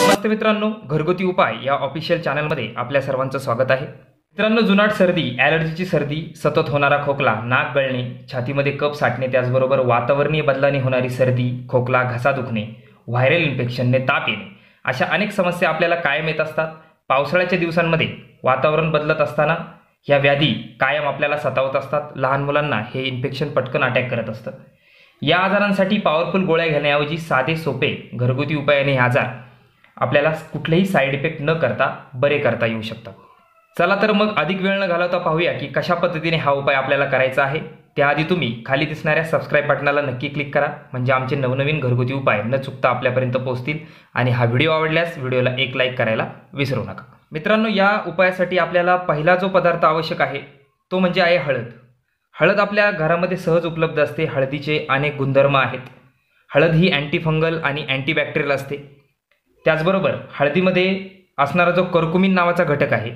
नमस्ते मित्रांनो, घरगुती उपाय या ऑफिशियल चॅनलमध्ये आपल्या सर्वांचं स्वागत आहे। मित्रांनो, जुनाट सर्दी, ॲलर्जीची सर्दी, सतत होणारा खोकला, नाक गळणे, छातीमध्ये कफ साठणे, त्याचबरोबर वातावरणीय बदलाने होणारी सर्दी, खोकला, घसा दुखणे, व्हायरल इन्फेक्शनने ताप येणे, अशा अनेक समस्या आपल्याला कायम येत असतात। पावसाळ्याच्या दिवसांमध्ये वातावरण बदलत असताना ह्या व्याधी कायम आपल्याला सतावत असतात। लहान मुलांना हे इन्फेक्शन पटकन अटॅक करत असतं। या आजारांसाठी पॉवरफुल गोळ्या घेण्याऐवजी साधे सोपे घरगुती उपायाने हे आजार आपल्याला कुठलेही साईड इफेक्ट न करता बरे करता येऊ शकतात। चला तर मग अधिक वेळ न घालवता पाहूया की कशा पद्धतीने हा उपाय आपल्याला करायचा आहे। त्याआधी तुम्ही खाली दिसणाऱ्या सबस्क्राइब बटनाला नक्की क्लिक करा, म्हणजे आमचे नवनवीन घरगुती उपाय न चुकता आपल्यापर्यंत पोहोचतील। आणि हा व्हिडिओ आवडल्यास व्हिडिओला एक लाईक करायला विसरू नका। मित्रांनो, या उपायासाठी आपल्याला पहिला जो पदार्थ आवश्यक आहे तो म्हणजे आहे हळद। हळद आपल्या घरामध्ये सहज उपलब्ध असते। हळदीचे अनेक गुणधर्म आहेत। हळद ही अँटीफंगल आणि अँटीबॅक्टेरियल असते। त्याचबरोबर हळदीमध्ये असणारा जो कर्कुमिन नावाचा घटक आहे,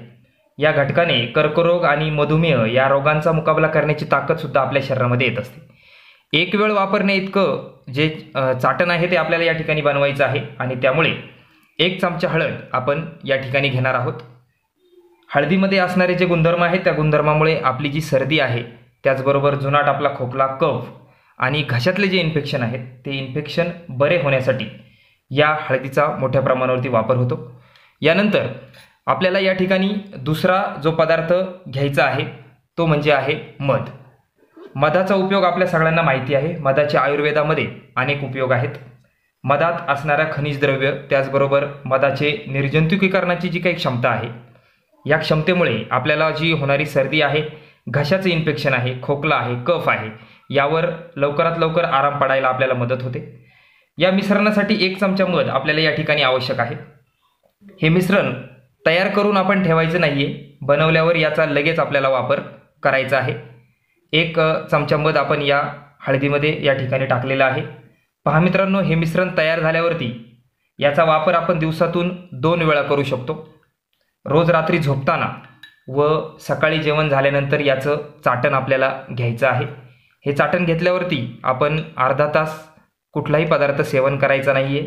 या घटकाने कर्करोग आणि मधुमेह या रोगांचा मुकाबला करण्याची ताकद सुद्धा आपल्या शरीरामध्ये येत असते। एक वेळ वापरणे इतकं जे चाटण आहे ते आपल्याला या ठिकाणी बनवायचं आहे आणि त्यामुळे 1 चमचा हळद आपण या ठिकाणी घेणार आहोत। हळदीमध्ये असणारे जे गुणधर्म आहेत त्या गुणधर्मामुळे आपली जी सर्दी आहे, त्याचबरोबर जुनाट आपला खोकला, कफ आणि घशातले जे इन्फेक्शन आहेत ते इन्फेक्शन बरे होण्यासाठी या हळदीचा मोठ्या प्रमाणावरती वापर होतो। यानंतर आपल्याला या ठिकाणी दुसरा जो पदार्थ घ्यायचा आहे तो म्हणजे आहे मध। मधाचा उपयोग आपल्या सगळ्यांना माहिती आहे। मधाचे आयुर्वेदामध्ये अनेक उपयोग आहेत। मधात असणारा खनिज द्रव्य, त्याचबरोबर मधाचे निर्जंतुकीकरणाची जी काही क्षमता आहे, या क्षमतेमुळे आपल्याला जी होणारी सर्दी आहे, घशाचे इन्फेक्शन आहे, खोकला आहे, कफ आहे, यावर लवकरात लवकर आराम पडायला आपल्याला मदत होते। या मिश्रणासाठी 1 चमचा मध आपल्याला या ठिकाणी आवश्यक आहे। हे मिश्रण तयार करून आपण ठेवायचं नाहीये, बनवल्यावर याचा लगेच आपल्याला वापर करायचा आहे। 1 चमचा मध आपण या हळदीमध्ये या ठिकाणी टाकलेला आहे। पहा मित्रांनो, हे मिश्रण तयार झाल्यावरती याचा वापर आपण दिवसातून 2 वेळा करू शकतो। रोज रात्री झोपताना व सकाळी जेवण झाल्यानंतर याचं चाटण आपल्याला घ्यायचं आहे। हे चाटण घेतल्यावरती आपण अर्धा तास कुठलाही पदार्थ सेवन करायचा नाहीये,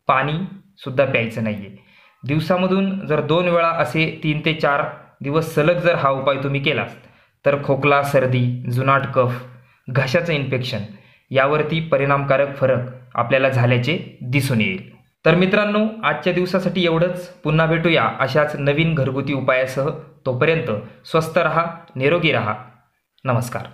पाणी सुद्धा प्यायचं नाहीये। दिवसामधून जर 2 वेळा असे 3 ते 4 दिवस सलग जर हा उपाय तुम्ही केलात तर खोकला, सर्दी, जुनाट कफ, घशाचं इन्फेक्शन यावरती परिणामकारक फरक आपल्याला झाल्याचे दिसून येईल। तर मित्रांनो, आजच्या दिवसासाठी एवढंच। पुन्हा भेटूया अशाच नवीन घरगुती उपायासह। तोपर्यंत स्वस्थ रहा, निरोगी रहा। नमस्कार।